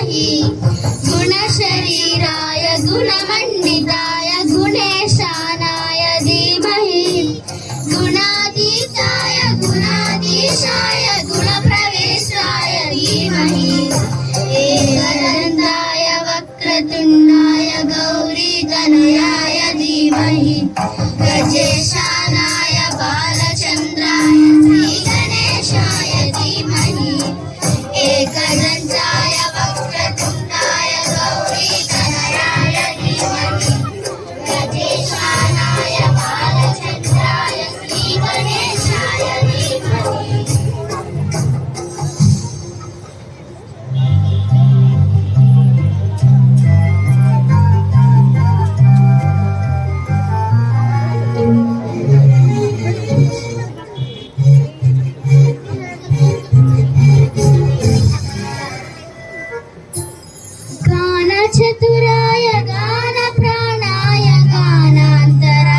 धीमहि गुणशरीराय गुणमण्डिताय गुणेशानाय धीमहि गुणातीताय गुणाधीशाय गुणप्रवेशाय धीमहि एकदन्ताय वक्रतुण्डाय गौरीतनयाय धीमहि गजेशानाय बालचन्द्राय श्रीगणेशाय धीमहि एकदन्ताय वक्रतुण्डाय गौरीतनयाय धीमहि गजेशानाय बालचन्द्राय श्रीगणेशाय धीमहि चतुराय गान प्राणाय गानान्तरात्मने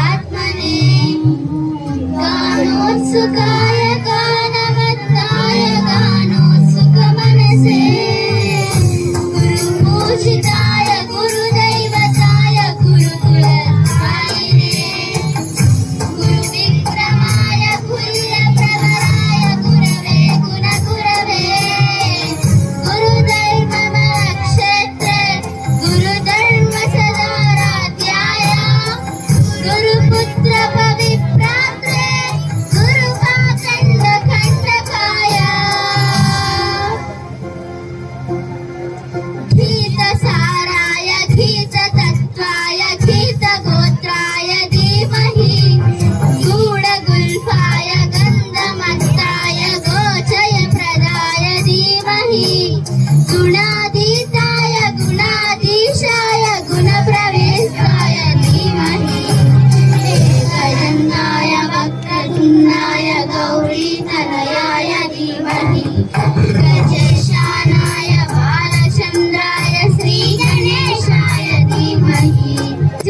गानोत्सुकाय गानमत्ताय गानोत्सुकमनसे गुरुपूजिताय गुरुदैवताय गुरुकुलधारिणे गुरुविक्रमाय कुल्यप्रवराय गुरवे गुणगुरवे गुरुधर्ममक्षेत्रे गुरुधर्मसदाराध्याय गुरुपुत्र पवित्रात्रे गुरुपाखण्डखण्डकाय गीतसाराय गीततत्त्वाय गीतगोत्राय धीमहि गूढगुल्फाय गन्धमत्ताय गोचयप्रदाय धीमहि गुणातीताय गुणाधीशाय गुणप्रवेशाय धीमहि एकदन्ताय वक्रतुण्डाय गौरीतनयाय धीमहि गजेशानाय बालचन्द्राय श्रीगणेशाय धीमहि.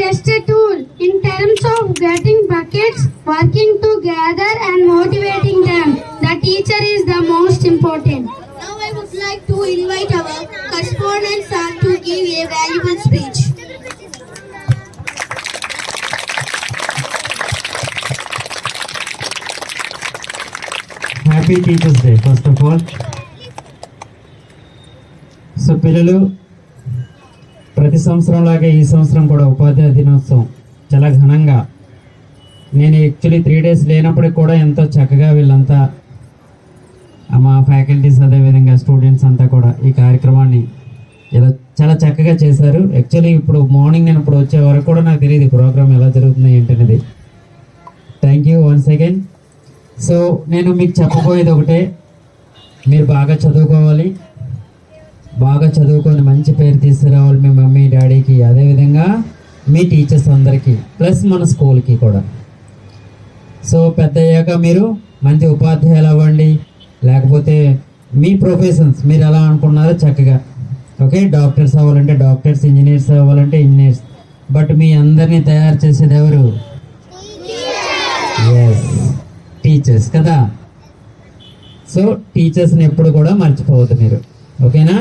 Just a tool in terms of getting buckets, working together and motivating them. The teacher is the most important. Now I would like to invite our correspondent sir to give a valuable speech. Happy teachers day first of all. So పిల్లలు ప్రతి సంవత్సరం లాగే ఈ సంవత్సరం కూడా ఉపాధ్యాయ దినోత్సవం చాలా ఘనంగా, నేను యాక్చువల్లీ 3 days లేనప్పటికి కూడా ఎంతో చక్కగా వీళ్ళంతా మా ఫ్యాకల్టీస్ అదేవిధంగా స్టూడెంట్స్ అంతా కూడా ఈ కార్యక్రమాన్ని ఇలా చాలా చక్కగా చేశారు. యాక్చువల్లీ ఇప్పుడు మార్నింగ్ నేను ఇప్పుడు వచ్చే వరకు కూడా నాకు తెలియదు ప్రోగ్రామ్ ఎలా జరుగుతుంది ఏంటనేది. Thank you once again. So నేను మీకు చెప్పబోయేది ఒకటే, మీరు బాగా చదువుకోవాలి, బాగా చదువుకొని మంచి పేరు తీసుకురావాలి మీ మమ్మీ డాడీకి, అదేవిధంగా మీ టీచర్స్ అందరికీ, ప్లస్ మన స్కూల్కి కూడా. సో పెద్ద అయ్యాక మీరు మంచి ఉపాధ్యాయులు అవ్వండి, లేకపోతే మీ ప్రొఫెషన్స్ మీరు ఎలా అనుకున్నారో చక్కగా ఓకే. డాక్టర్స్ అవ్వాలంటే డాక్టర్స్, ఇంజనీర్స్ అవ్వాలంటే ఇంజనీర్స్. బట్ మీ అందరినీ తయారు చేసేది ఎవరు? ఎస్, టీచర్స్ కదా. సో టీచర్స్ని ఎప్పుడు కూడా మర్చిపోవద్దు మీరు, ఓకేనా?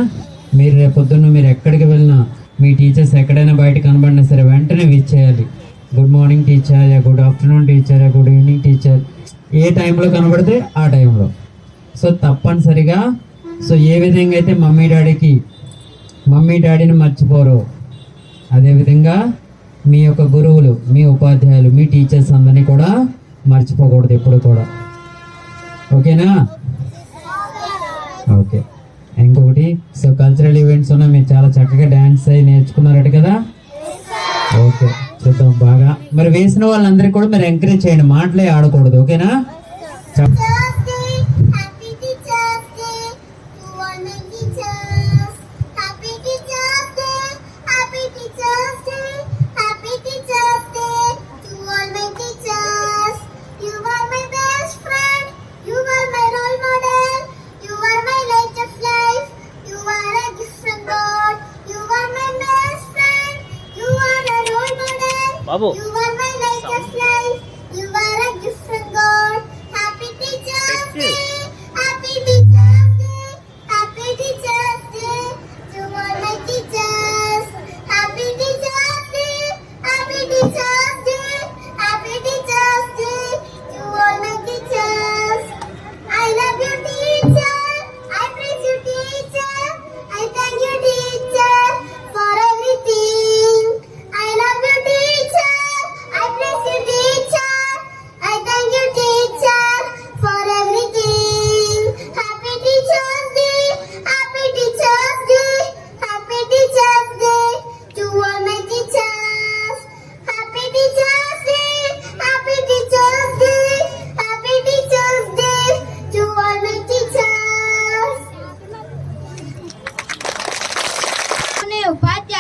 మీరు రేపొద్దున్న మీరు ఎక్కడికి వెళ్ళినా మీ టీచర్స్ ఎక్కడైనా బయట కనబడినా సరే వెంటనే విష్ చేయాలి. Good morning teacher, good afternoon teacher, good evening teacher, ఏ టైంలో కనబడితే ఆ టైంలో. సో తప్పనిసరిగా సో ఏ విధంగా అయితే మమ్మీ డాడీని మర్చిపోరు, అదేవిధంగా మీ యొక్క గురువులు, మీ ఉపాధ్యాయులు, మీ టీచర్స్ అందరినీ కూడా మర్చిపోకూడదు ఎప్పుడు కూడా, ఓకేనా? ఓకే. ఇంకొకటి, సో కల్చరల్ ఈవెంట్స్ ఉన్నాయి, మీరు చాలా చక్కగా డ్యాన్స్ అయి నేర్చుకున్నారట కదా. ఓకే, చూద్దాం బాగా. మరి వేసిన వాళ్ళందరికీ కూడా మీరు ఎంకరేజ్ చేయండి, మాటలే ఆడకూడదు, ఓకేనా? Babu. You are my light of life. You are a gift from God. Happy Teacher's Day. Happy Teacher's Day. Happy Teacher's Day. To all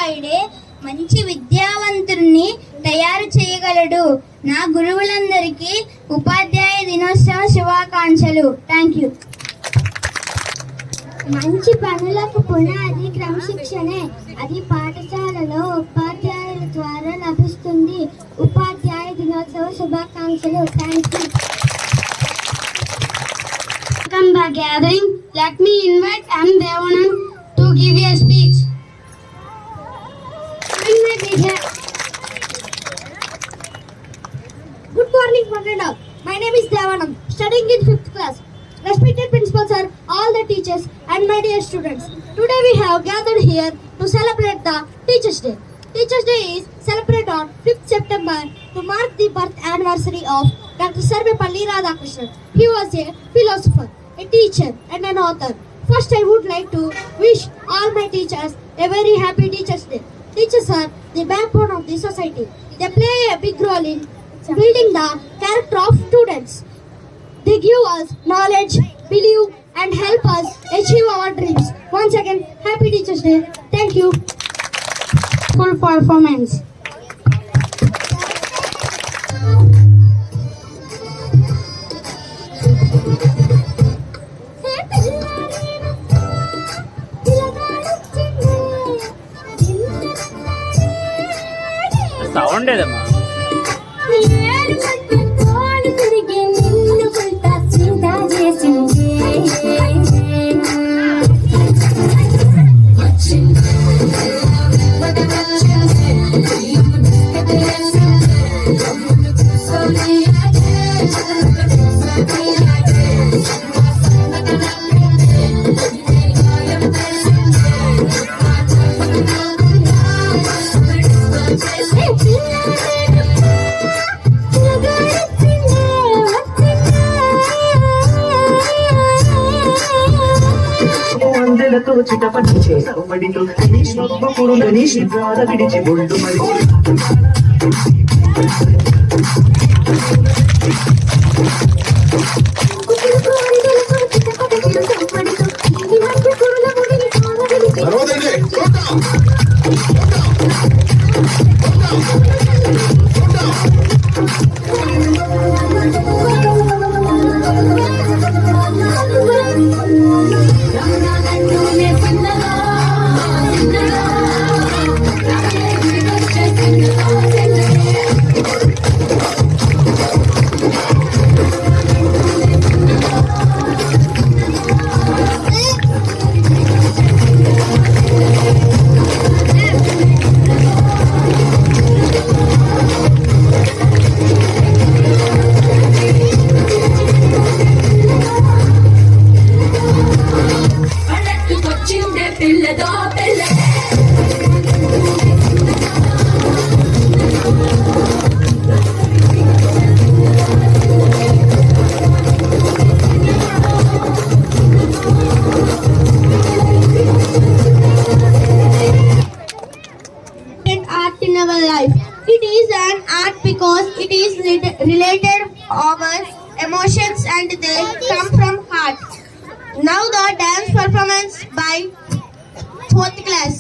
ఉపాధ్యాయుడే మంచి విద్యావంతుల్ని తయారు చేయగలడు. నా గురువులందరికీ ఉపాధ్యాయ దినోత్సవ శుభాకాంక్షలు. Thank you. మంచి పనులకు పునాది క్రమశిక్షణే. అది పాఠశాలలో ఉపాధ్యాయుల ద్వారా లభిస్తుంది. ఉపాధ్యాయ దినోత్సవ శుభాకాంక్షలు. Thank you. Welcome the gathering. Let me invite M. Devanand to give a speech. Good morning, one and all. My name is Devanand, studying in 5th class. Respected principal sir, all the teachers and my dear students. Today we have gathered here to celebrate the Teachers' Day. Teachers' Day is celebrated on 5th September to mark the birth anniversary of Dr. Sarvepalli Radhakrishnan. He was a philosopher, a teacher and an author. First, I would like to wish all my teachers a very happy Teachers' Day. Teachers are the backbone of the society. They play a big role in building the character of students. They give us knowledge, believe and help us achieve our dreams. Once again, happy Teachers' Day. Thank you. Full performance. Sound ఏదమ్మా? చిటపటి చేసడితో గణేష్పుడు గణేష్ ద్వారా విడిచి బొళ్ళు మరి related our emotions and they come from heart. Now the dance performance by 4th class.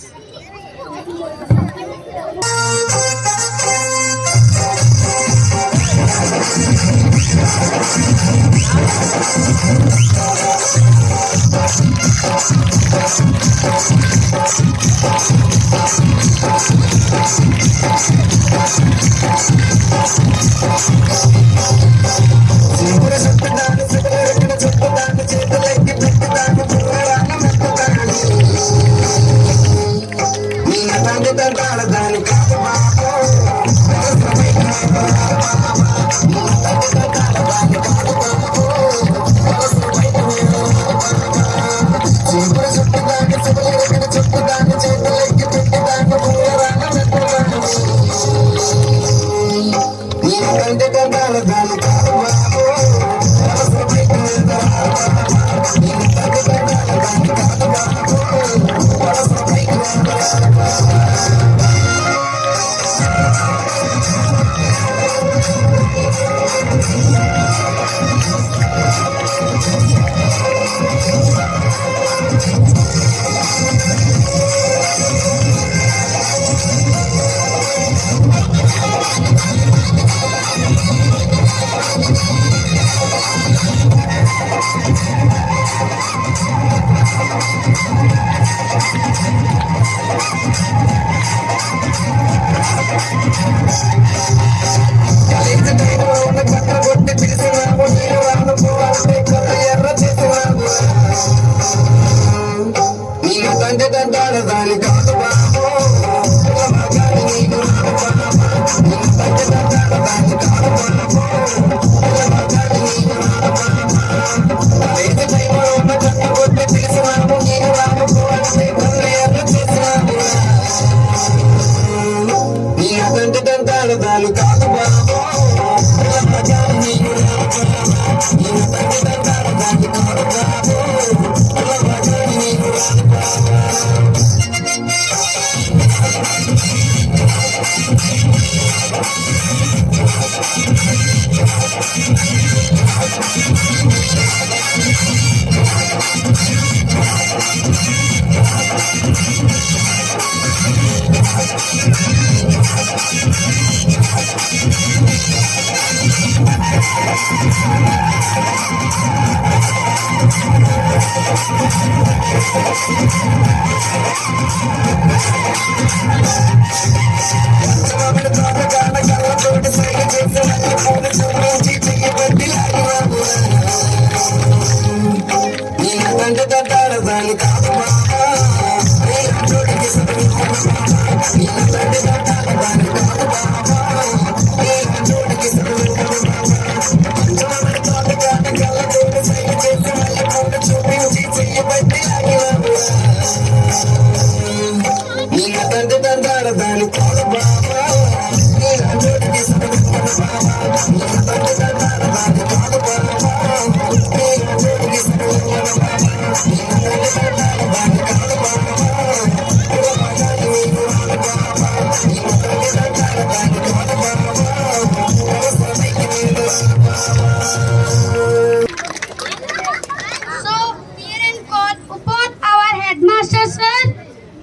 So, parent call upon our headmaster sir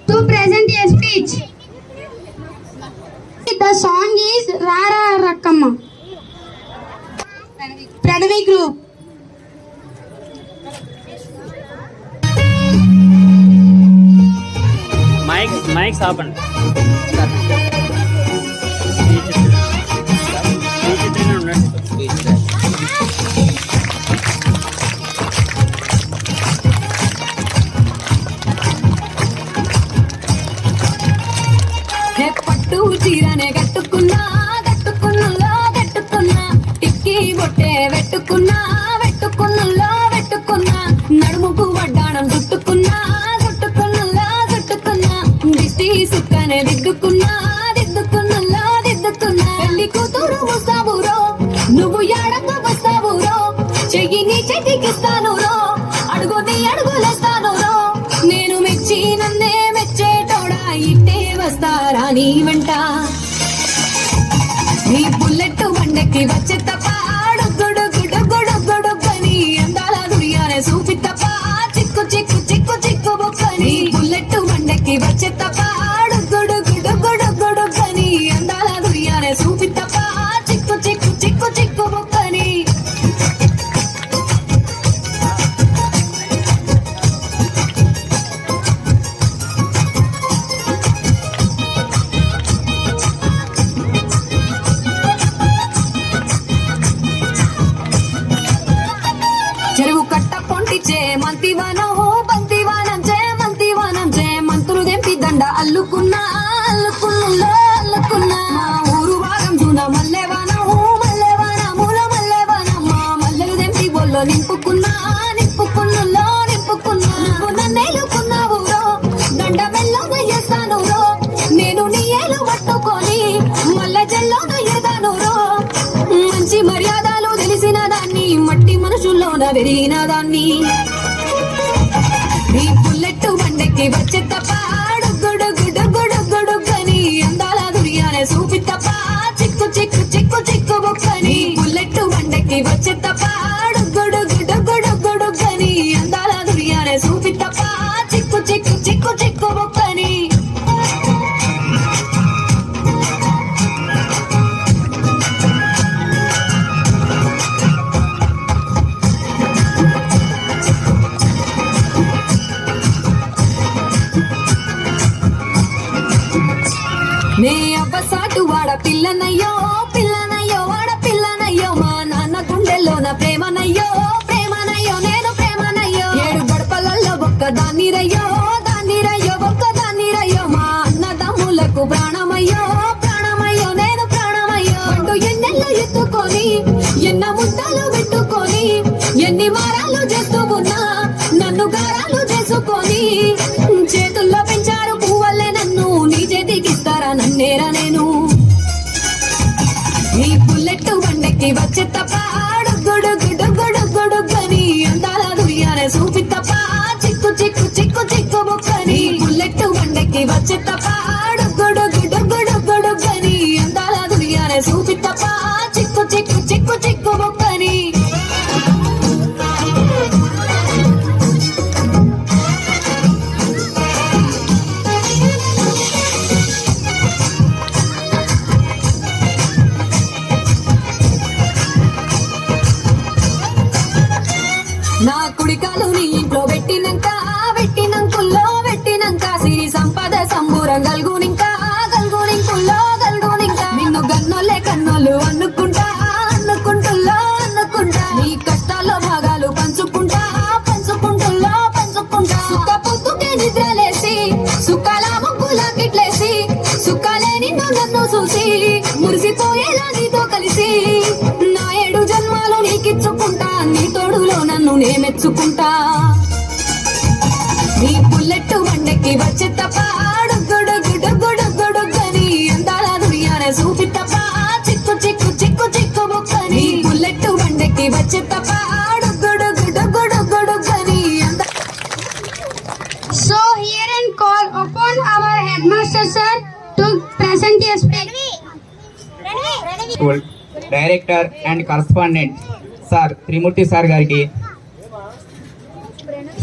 to present a speech. The song is Rara Rakama. Pranavi group. Mics ఆపండి. పట్టు చీరనే కట్టుకున్నా కట్టుకున్నులో కట్టుకున్నా టిక్కి బొట్టే వెట్టుకున్నా వెట్టుకున్నులో వెట్టుకున్నా నడుముకు వడ్డాణం చుట్టుకున్నా చుట్టుకున్నులో చుట్టుకున్నా దిష్టి సుక్కనే దిద్దుకున్నా దిద్దుకున్నులో దిద్దుకున్నా పెళ్లి కూతురు వస్తావురో నువ్వు ఎడకు వస్తావురో చెయ్యి నీ చేతికిస్తాను రో అడుగుని అడుగులేస్తాను రో నేను మెచ్చి నన్నే మెచ్చేటోడా ఇట్టే వస్తారా నీ వెంట నీ బుల్లెట్ బండెక్కి వచ్చే తప్ప గుడు గుడు గుడు గుడు పని అందాల దుడియానే చూపి తప్ప చిక్కు చిక్కు చిక్కు చిక్కు బొక్కని బుల్లెట్ బండెక్కి వచ్చే తప్ప గుడు గుడు గుడు గుడు పని అందాల దుడియానే చూపి తప్ప చిక్కు చిక్కు చిక్కు చిక్కు బొక్కని చెరువు కట్ట పొంటిచే మంతివానం బంతివానం చే మంతివానం చే మంతులు దెంపి దండ అల్లుకున్నా అల్లుకున్నులో అల్లుకున్నా మా ఊరు భాగం జూన మల్లెవానం మల్లెవానముల మల్లెవానం మా మల్లెలు దెంపి బొల్లో నింపుకున్నా నింపుకున్నులో నింపుకున్నా నువ్వు నన్నేలుకున్నావు రో దండ మెల్లోన చేస్తాను రో నేను నీ ఏలు పట్టుకొని మల్లె జల్లోన ఎదాను రో మంచి మర్యాదలు తెలిసిన దాన్ని మట్టి మనుషుల్లోన వెరిగిన దాన్ని నీ బుల్లెట్ బండెక్కి వచ్చే తప్ప గుడు గుడు గుడు గుడు కని అందాల దునియానే చూపి తప్ప చిక్కు చిక్కు చిక్కు చిక్కు బొక్కని బుల్లెట్ బండెక్కి వచ్చే తప్ప గుడు గుడు గుడు గుడు కని అందాల దునియానే చూపి తప్ప చిక్కు చిక్కు చిక్కు చిక్కు బొక్కని నే అవ్వసాటు వాడ పిల్లనయ్యో పిల్లనయ్యో వాడ పిల్లనయ్యో మా నాన్న గుండెల్లోన ప్రేమనయ్యో ప్రేమనయ్యో నేను ప్రేమనయ్యో ఏడు గడపలల్లో ఒక్క దాన్నిరయ్యో దాన్నిరయ్యో ఒక్క దాన్నిరయ్యో మా అన్నదమ్ములకు ప్రాణమయ్యో ప్రాణమయ్యో నేను ప్రాణమయ్యో అంటూ ఎన్నెళ్ళు ఎత్తుకొని ఎన్న ముద్దలు పెట్టుకొని ఎన్ని మారాలు చేస్తూ ఉన్నా నన్ను గారాలు చేసుకొని చేతుల్లో పెంచారు పువ్వల్లే నన్ను నీ చేతికిస్తారా నన్నేరా నేను నీ బుల్లెట్ బండెక్కి వచ్చే తప్ప గుడు గుడు గుడు గుడు కని అందాల దునియానే చూపి తప్ప చిక్కు చిక్కు చిక్కు చిక్కు బొక్కని బుల్లెట్ బండెక్కి వచ్చే తప్ప గుడు గుడు గుడు గుడు కని అందాల దునియానే చూపి తప్ప చిక్కు చిక్కు చిక్కు చిక్కు బొక్కని నా కుడికాలు నీ ఇంట్లో పెట్టినంక పెట్టినంకుల్లో పెట్టినంక సిరి సంపద సంబూరంగా చూసి మురిసిపోయేలా నీతో కలిసి నా 7 జన్మాలు నీకిచ్చుకుంటా నీ తోడులో నన్ను నే మెచ్చుకుంటా నీ బుల్లెట్ బండెక్కి వచ్చే తప్ప గుడుగుడుగుడుగుడుగుడుగని అందాల దునియానే చూపి తప్ప చిక్కు చిక్కు చిక్కు చిక్కు బుక్కని బుల్లెట్ బండెక్కి వచ్చే తప్ప గుడుగుడుగుడుగుడుగని So here and call upon our headmaster sir to present a speech. School director and correspondent sir Trimurthy sir గారికి,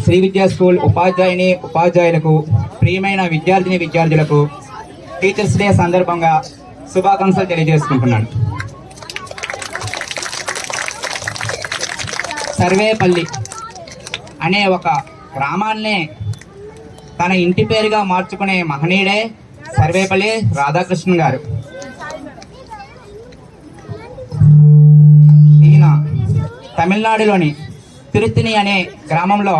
శ్రీ విద్యా స్కూల్ ఉపాధ్యాయులకు, ప్రియమైన విద్యార్థులకు టీచర్స్ డే సందర్భంగా శుభాకాంక్షలు తెలియజేసుకుంటున్నాను. సర్వేపల్లి అనే ఒక గ్రామాన్నే తన ఇంటి పేరుగా మార్చుకునే మహనీయుడే సర్వేపల్లి రాధాకృష్ణన్ గారు. ఈయన తమిళనాడులోని తిరుత్తని అనే గ్రామంలో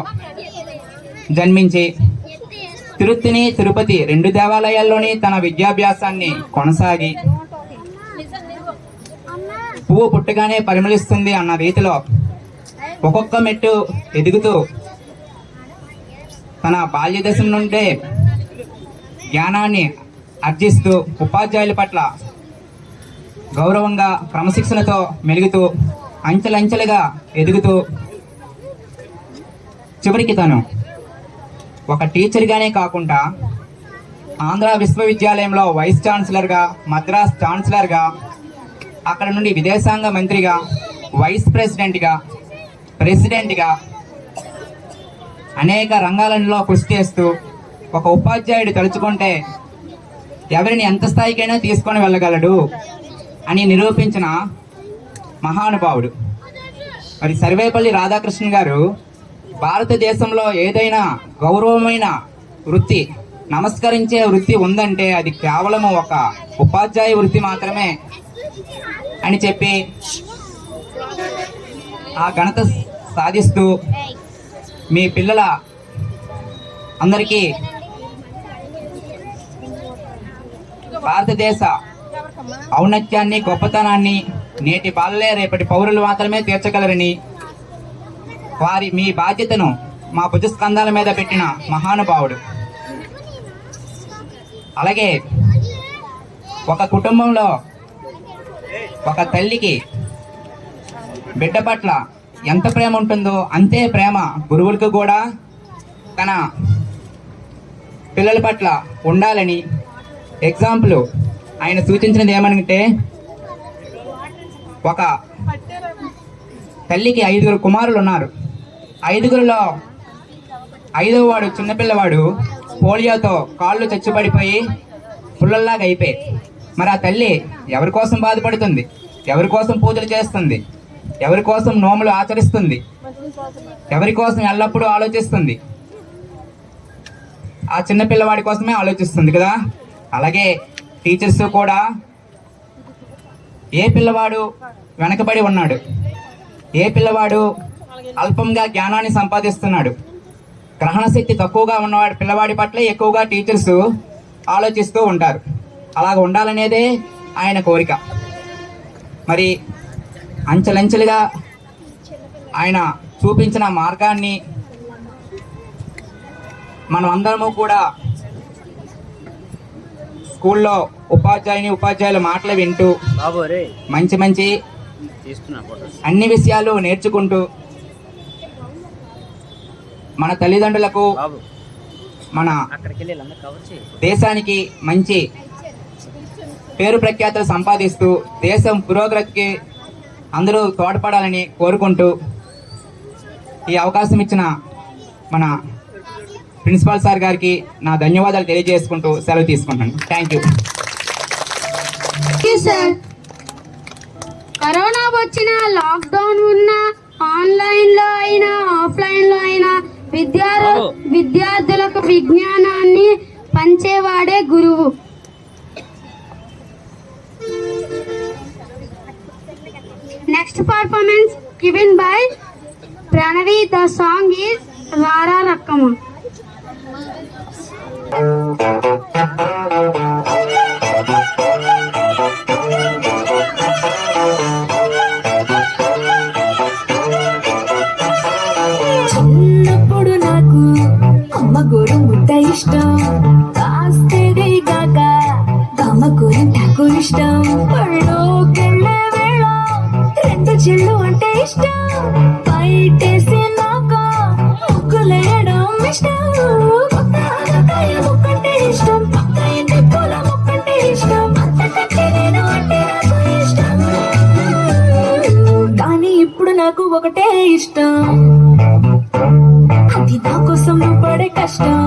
జన్మించి తిరుత్తని, తిరుపతి 2 దేవాలయాల్లోని తన విద్యాభ్యాసాన్ని కొనసాగి పువ్వు పుట్టగానే పరిమళిస్తుంది అన్న రీతిలో ఒక్కొక్క మెట్టు ఎదుగుతూ తన బాల్య దశ నుండే జ్ఞానాన్ని ఆర్జిస్తూ ఉపాధ్యాయుల పట్ల గౌరవంగా క్రమశిక్షణతో మెలుగుతూ అంచెలంచెలుగా ఎదుగుతూ చివరికి తను ఒక టీచర్గానే కాకుండా ఆంధ్ర విశ్వవిద్యాలయంలో వైస్ ఛాన్సలర్గా, మద్రాస్ ఛాన్సలర్గా, అక్కడ నుండి విదేశాంగ మంత్రిగా, వైస్ ప్రెసిడెంట్గా అనేక రంగాలలో కృషి చేస్తూ ఒక ఉపాధ్యాయుడు తలుచుకుంటే ఎవరిని ఎంత స్థాయికైనా తీసుకొని వెళ్ళగలడు అని నిరూపించిన మహానుభావుడు. మరి సర్వేపల్లి రాధాకృష్ణన్ గారు భారతదేశంలో ఏదైనా గౌరవమైన వృత్తి, నమస్కరించే వృత్తి ఉందంటే అది కేవలం ఒక ఉపాధ్యాయ వృత్తి మాత్రమే అని చెప్పి ఆ ఘనత సాధిస్తూ మీ పిల్లల అందరికీ భారతదేశ ఔన్నత్యాన్ని, గొప్పతనాన్ని నేటి బాలలే రేపటి పౌరులు మాత్రమే తీర్చగలరని మీ బాధ్యతను మా భుజస్కంధాల మీద పెట్టిన మహానుభావుడు. అలాగే ఒక కుటుంబంలో ఒక తల్లికి బిడ్డ పట్ల ఎంత ప్రేమ ఉంటుందో అంతే ప్రేమ గురువులకు కూడా తన పిల్లల పట్ల ఉండాలని ఎగ్జాంపుల్ ఆయన సూచించినది ఏమనంటే, ఒక తల్లికి 5 కుమారులు ఉన్నారు. 5లో 5వ వాడు చిన్నపిల్లవాడు పోలియోతో కాళ్ళు చచ్చుపడిపోయి పుల్లల్లాగా అయిపోయి, మరి ఆ తల్లి ఎవరి కోసం బాధపడుతుంది, ఎవరి కోసం పూజలు చేస్తుంది, ఎవరి కోసం నోములు ఆచరిస్తుంది, ఎవరి కోసం ఎల్లప్పుడూ ఆలోచిస్తుంది? ఆ చిన్నపిల్లవాడి కోసమే ఆలోచిస్తుంది కదా. అలాగే టీచర్స్ కూడా ఏ పిల్లవాడు వెనకబడి ఉన్నాడు, ఏ పిల్లవాడు అల్పంగా జ్ఞానాన్ని సంపాదిస్తున్నాడు, గ్రహణ శక్తి తక్కువగా ఉన్నవాడు పిల్లవాడి పట్ల ఎక్కువగా టీచర్స్ ఆలోచిస్తూ ఉంటారు. అలాగ ఉండాలనేదే ఆయన కోరిక. మరి అంచెలంచెలుగా ఆయన చూపించిన మార్గాన్ని మనం అందరము కూడా స్కూల్లో ఉపాధ్యాయుల మాటలు వింటూ మంచి అన్ని విషయాలు నేర్చుకుంటూ మన తల్లిదండ్రులకు, మన దేశానికి మంచి పేరు ప్రఖ్యాతులు సంపాదిస్తూ దేశం పురోగతికి అందరూ తోడ్పడాలని కోరుకుంటూ ఈ అవకాశం ఇచ్చిన మన ప్రిన్సిపాల్ సార్ గారికి నా ధన్యవాదాలు తెలియజేసుకుంటూ సెలవు తీసుకుంటాను. Thank you sir. కరోనా వచ్చిన, లాక్డౌన్ ఉన్న, ఆన్లైన్లో అయినా ఆఫ్లైన్లో అయినా విద్యార్థులకు విజ్ఞానాన్ని పంచేవాడే గురువు. Next performance given by Pranavi. The song is Rara Rakkama. ఇష్టం పళ్ళోకెళ్ళే వేళ రెండు చెళ్ళు అంటే ఇష్టం బయటేసి నాక ముగ్గులేయడం ఇష్టం కొత్త ఆనకాయ ముక్కంటే ఇష్టం పక్క ఇంటి పూల ముక్కంటే ఇష్టం అంతకంటే నేను అంటే నాకు ఇష్టం కానీ ఇప్పుడు నాకు ఒకటే ఇష్టం అది నా కోసం నువ్వు పడే కష్టం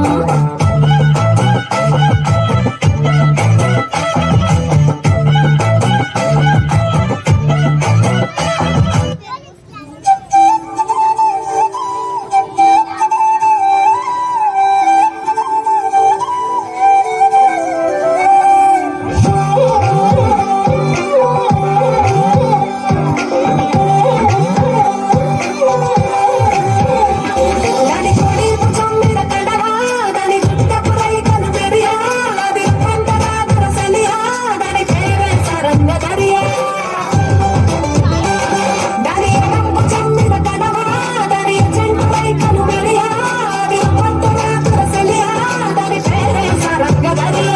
దాని కొడి భుజం మీద కడవా దాని గుట్టపు రైకను మెరియా అది పంటరా దొరసలియా దాని పేరే సరంగ దరియా దాని ఎడం భుజం మీద కడవా దాని చెంటు రైకను మెరియా అది పంటరా దొరసలియా దాని పేరే సరంగ దరియా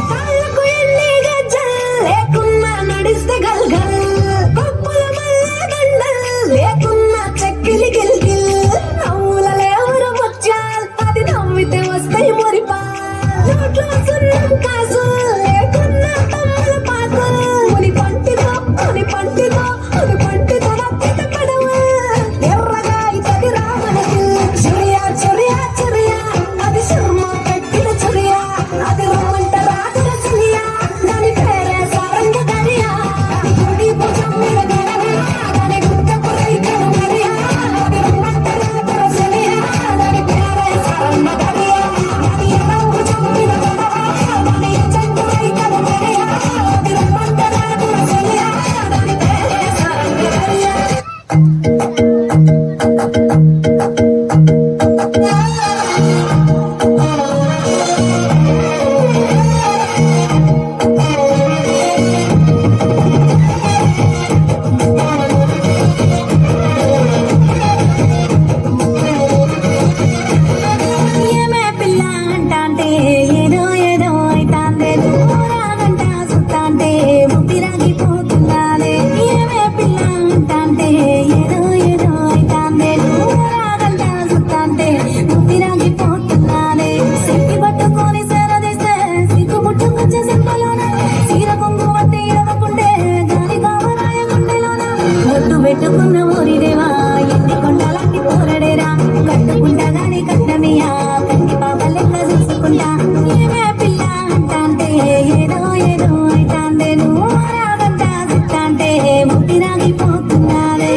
కాళ్ళకు ఎన్ని గజ్జలు లేకున్నా నడిస్తే గల్గల్ కొప్పుల మల్లె దండల్ లేకున్నా చెక్కిలి గిల్గిల్ నవ్వులలో ఎవరు ముత్యాల్ అది నవ్వితే వస్తాయి మురిపా నోట్లో సున్నం కాసు లేకున్నా తమ్ముల పాకు ముని పంటితో నక్కిత పడవ ఎర్రగా ఇతది రామనకి చురియా చురియా చురియా అది సుర్మ పెట్టిన చురియా అది రమ్మంట రాజుల చురియా దాని పేరే సారంగ దరియా దాని కుడి భుజం మీద గడవ దాని గుట్టపు రైకను మరియా అది రమ్మంట రాజుల చురియా దాని పేరే సారంగ దరియా దాని ఎడం భుజం మీద గడవ దాని చెంటు రైకను మరియా అది రమ్మంట రాజుల చురియా దాని పేరే సారంగ దరియా ఏమే పిల్ల అంటాంటే ఏదో ఏదో అయితాందే దూరాగంట సుత్తాంటే ముప్పిరాగిపోతున్నాదే ఏమే పిల్ల అంటాంటే ఏదో ఏదో అయితాందే దూరాగంట సుత్తాంటే ముప్పిరాగిపోతున్నాదే సిట్టి పట్టుకొని సేరదీస్తే సిగ్గు ముట్టుకొచ్చే సింపలోన సీర కొంగు వట్టి ఇరవకుండే గాలి కావరాయ గుండెలోన ఒట్టు పెట్టుకున్న ఊరిదేవా ఎన్ని కొండలాంటి పోరడేరా కట్టుకుంటా గాని కట్టమియా కంటి పాప లెక్క చూసుకుంటా ఏమే పిల్ల అంటాంటే ఏదో ఏదో అయితాందే నువ్వు రాగంట సిత్తాంటే ముప్పిరాగిపోతున్నారే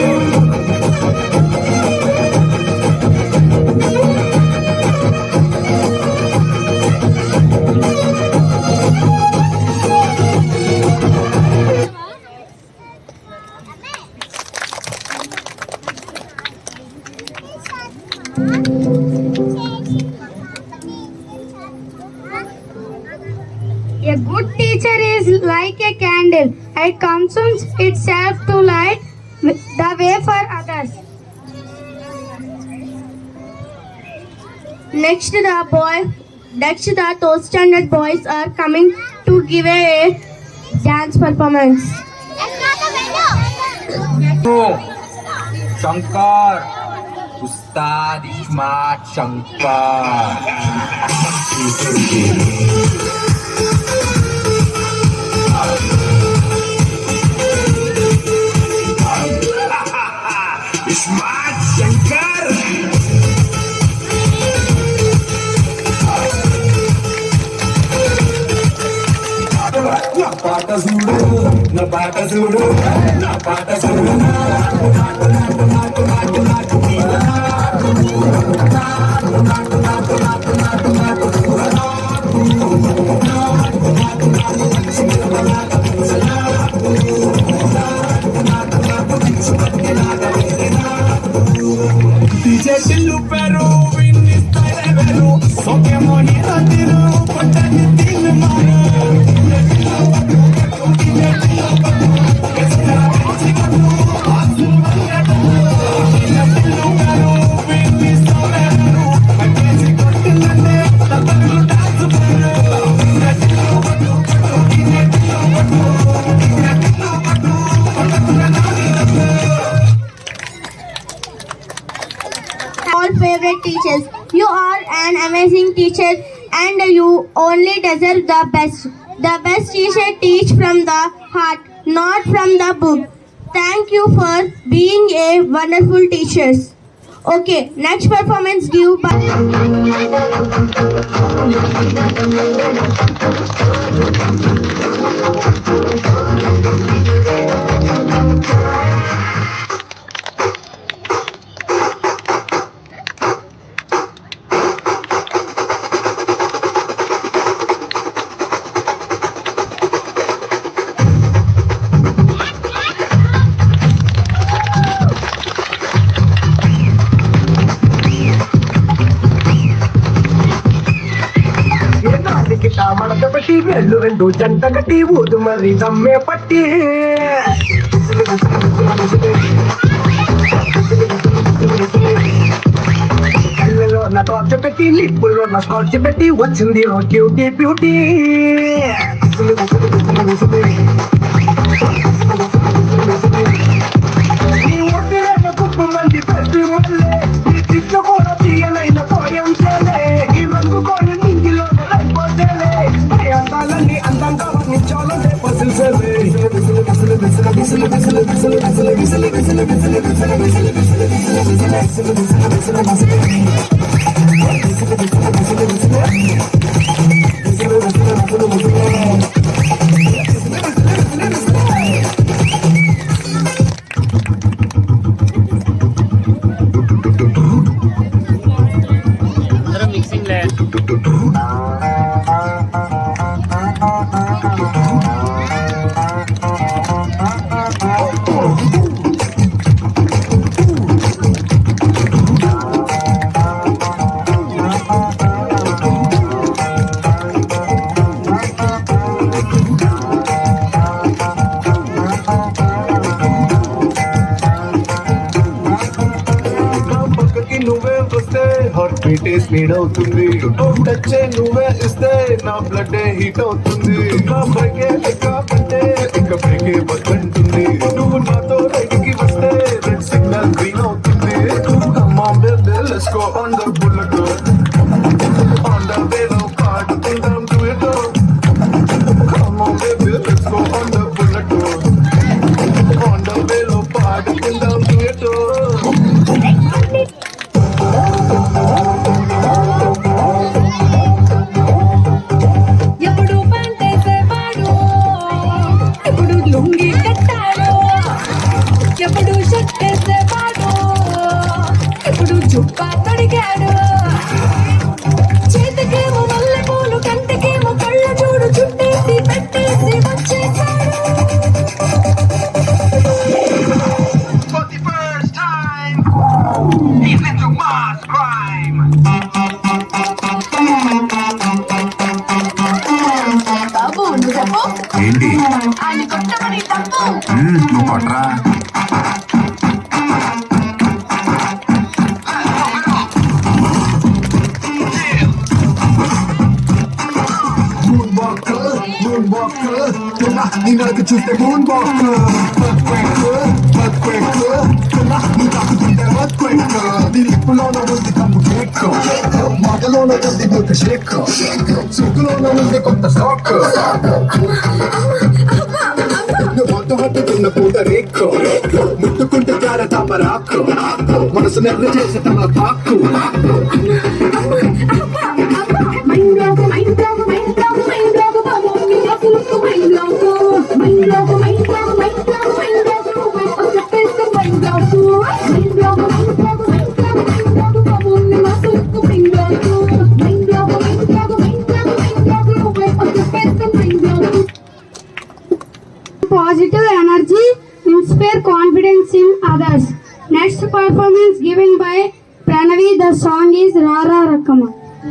A good teacher is like a candle. It consumes itself to light the way for others. Next, the third standard boys are coming to give a dance performance. Shankar Ustad smart Shankar smart Shankar నా పాట చూడు నా పాట చూడు నా పాట చూడు చెట్లు పెరు విన్ని ಬೇರು ಸೋಕೆ ಮೋನಿ ರಾತಿರು ಪಟ್ಟಣಿ ತಿನ್ನ ಮಾರು All favorite teachers. You are an amazing teacher and you only deserve the best. The best teacher teach from the heart, not from the book. Thank you for being a wonderful teachers. Okay, next performance give by గిట మడత పెట్టి వెళ్ళు రెండు జంట కట్టి ఊదు మరి దమ్మే పట్టి కళ్ళలో నా టార్చ్ పెట్టి లిప్పుల్లో నా స్కాచ్ పెట్టి వచ్చింది ఓ క్యూటీ బ్యూటీ నీ ఒట్టిన కుప్ప మంది పెట్టి మళ్ళీ నీ తిట్లు కూడా తీయనైన పోయం చేలే ఈ రంగు కొని నింగిలో అందాలన్నీ అందంగా వర్ణించాలంటే పసిల్సేవే అందరూ మిక్సింగ్ లే నువ్వే వస్తే హార్ట్ బీట్ స్పీడ్ అవుతుంది టచ్ నువ్వే ఇస్తే నా బ్లడ్ హీట్ అవుతుంది నా బ్రేకే లెక్క అంటే ఇంకా బ్రేకే బద్దంటుంది నువ్వు నాతో రైట్ కి వస్తే రెడ్ సిగ్నల్ గ్రీన్ అవుతుంది let's go on the bullet on the వేలో పాడుకుందాం duet come on baby let's go on the bullet on the వేలో పాడుకుందాం డ్యూయట్ ఎప్పుడు పంటేసేవాడు ఎప్పుడు లుంగి కట్టాడు ఎప్పుడు షర్ట్ వేసేవాడు ఎప్పుడు జుబ్బా తొడిగాడు చేతికేమో మల్లె పూలు కంటికేమో కళ్ళ చూడు చుట్టేసి పెట్టేసి వచ్చేసాడు For the first time, he's into mass crime. బాబు నువ్వు చెప్పు ఏంటి ఆయన కొట్టమని తప్పు నువ్వు కొట్రా నీ నడక చూస్తే మూన్ వాకర్ నీ తాకుతుంటే నీ లిప్పులోన ఉంది కమ్ము కేక్ మాటలోన ఉంది ఒక షేక్ సుక్కులోన ఉంది కొత్త స్టాక్ నువ్వు హత్తుకున్న పూట రేక్ ముట్టుకుంటే చార తాపరాకు మనసు నెర్ర చేసే తమ పాకు Positive energy, inspire confidence in others. Next performance given by Pranavi. The song is Rara Rakama. హే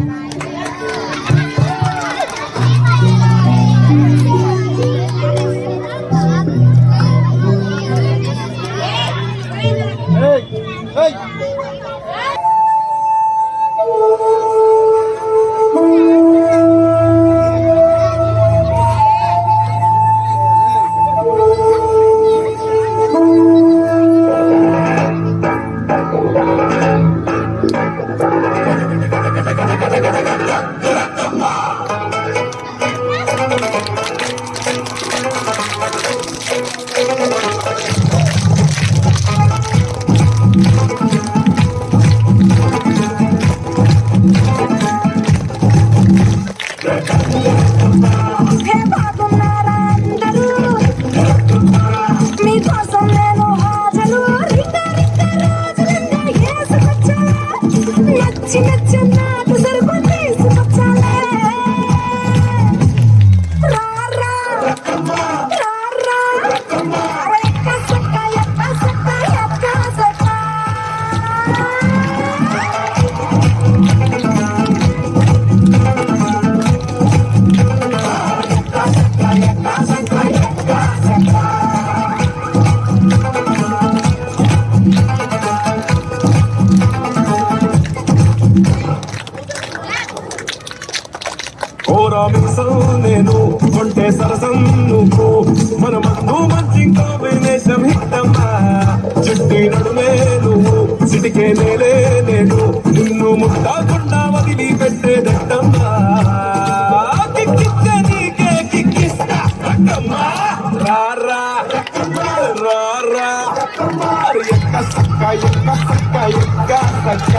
బాగున్నారా అందరూ మీకోసం నేను హాజరు రోజులంతా వేసుకొచ్చా నచ్చి నాకు సరుకు తీసుకొచ్చాలే రారా రారా ఎక్క సక్క ఎక్క సక్క ఎక్క సక్క కోరా మిసం నేను కొంటే సరసం నువ్వు మన మందు మంచి కాంబినేషన్ హిట్టమ్మా చుట్టి నడుమే నువ్వు సిటికే నేలే నేను నిన్ను ముట్టకుండా వదిలి పెట్టేదట్టమ్మా కిక్కిస్తే నీకే కిక్కిస్తా అక్కమ్మా రారా రారా ఎక్క సక్క ఎక్క సక్క ఎక్క సక్క